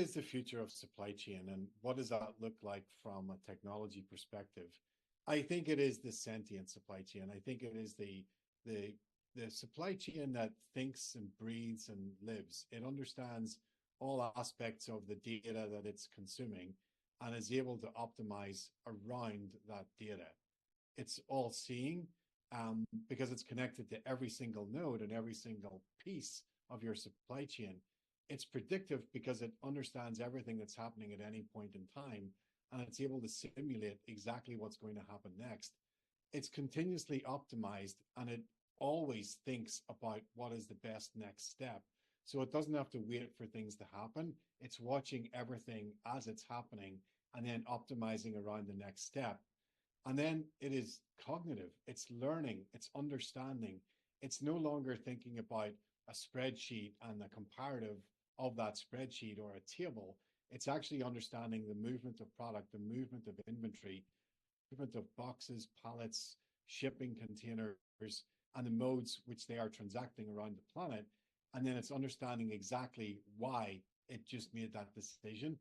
is the future of supply chain, and what does that look like from a technology perspective? I think it is the sentient supply chain. I think it is the supply chain that thinks and breathes and lives. It understands all aspects of the data that it's consuming and is able to optimize around that data. It's all seeing because it's connected to every single node and every single piece of your supply chain. It's predictive because it understands everything that's happening at any point in time, and it's able to simulate exactly what's going to happen next. It's continuously optimized, and it always thinks about what is the best next step. So it doesn't have to wait for things to happen. It's watching everything as it's happening and then optimizing around the next step. And then it is cognitive, it's learning, it's understanding. It's no longer thinking about a spreadsheet and the comparative of that spreadsheet or a table. It's actually understanding the movement of product, the movement of inventory, movement of boxes, pallets, shipping containers, and the modes which they are transacting around the planet. And then it's understanding exactly why it just made that decision,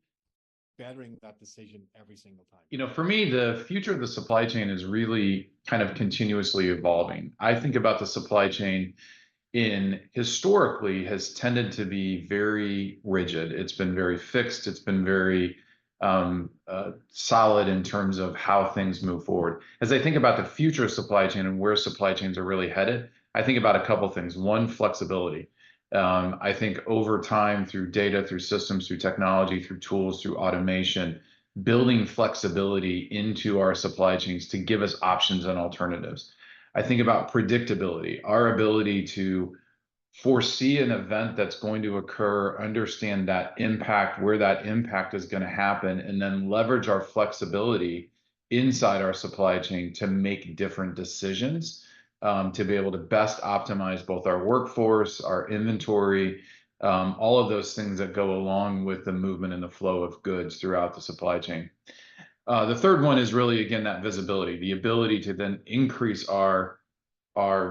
bettering that decision every single time. You know, for me, the future of the supply chain is really kind of continuously evolving. I think about the supply chain historically has tended to be very rigid. It's been very fixed. It's been very solid in terms of how things move forward. As I think about the future of supply chain and where supply chains are really headed, I think about a couple things. One, flexibility. I think over time, through data, through systems, through technology, through tools, through automation, building flexibility into our supply chains to give us options and alternatives. I think about predictability, our ability to foresee an event that's going to occur, understand that impact, where that impact is going to happen, and then leverage our flexibility inside our supply chain to make different decisions, to be able to best optimize both our workforce, our inventory, all of those things that go along with the movement and the flow of goods throughout the supply chain. The third one is really, again, that visibility, the ability to then increase our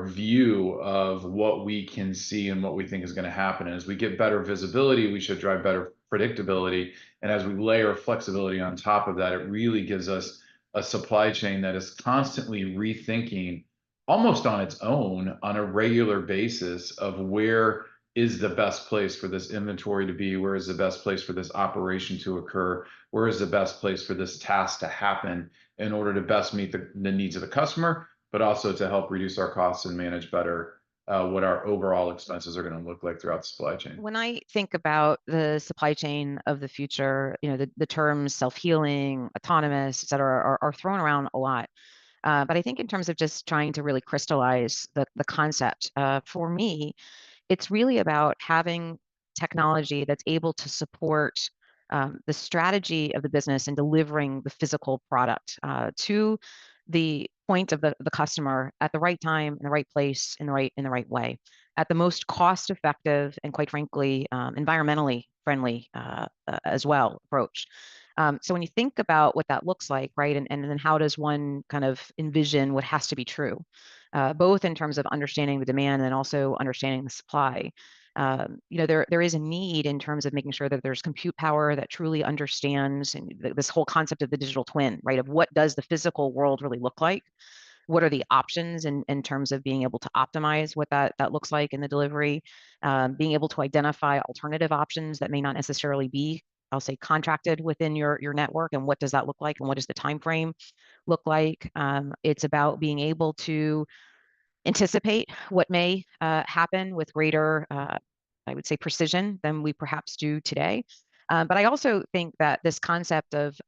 view of what we can see and what we think is going to happen. And as we get better visibility, we should drive better predictability. And as we layer flexibility on top of that, it really gives us a supply chain that is constantly rethinking almost on its own on a regular basis of where is the best place for this inventory to be, where is the best place for this operation to occur, where is the best place for this task to happen in order to best meet the needs of the customer, but also to help reduce our costs and manage better what our overall expenses are going to look like throughout the supply chain. When I think about the supply chain of the future, you know, the terms self-healing, autonomous, et cetera, are thrown around a lot. But I think in terms of just trying to really crystallize the concept, for me, it's really about having technology that's able to support the strategy of the business and delivering the physical product to the point of the customer at the right time, in the right place, in the right way, at the most cost-effective and, quite frankly, environmentally friendly as well approach. So when you think about what that looks like, right, and then how does one kind of envision what has to be true, both in terms of understanding the demand and also understanding the supply. You know, there is a need in terms of making sure that there's compute power that truly understands and this whole concept of the digital twin, right, of what does the physical world really look like? What are the options in terms of being able to optimize what that looks like in the delivery, being able to identify alternative options that may not necessarily be, I'll say, contracted within your network, and what does that look like, and what does the time frame look like? It's about being able to anticipate what may happen with greater, I would say, precision than we perhaps do today. But I also think that this concept of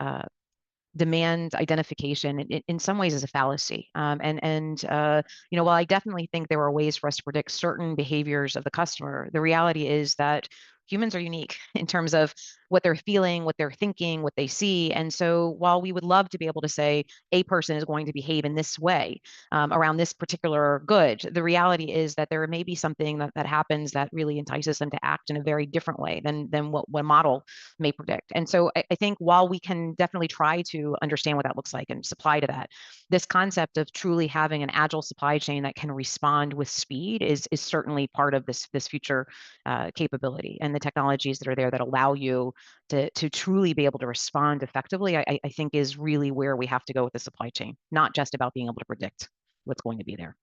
demand identification in some ways is a fallacy. You know, while I definitely think there are ways for us to predict certain behaviors of the customer, the reality is that humans are unique in terms of what they're feeling, what they're thinking, what they see. And so while we would love to be able to say a person is going to behave in this way around this particular good, the reality is that there may be something that happens that really entices them to act in a very different way than what a model may predict. And so I think while we can definitely try to understand what that looks like and supply to that, this concept of truly having an agile supply chain that can respond with speed is certainly part of this future capability, and the technologies that are there that allow you to truly be able to respond effectively, I think is really where we have to go with the supply chain, not just about being able to predict what's going to be there.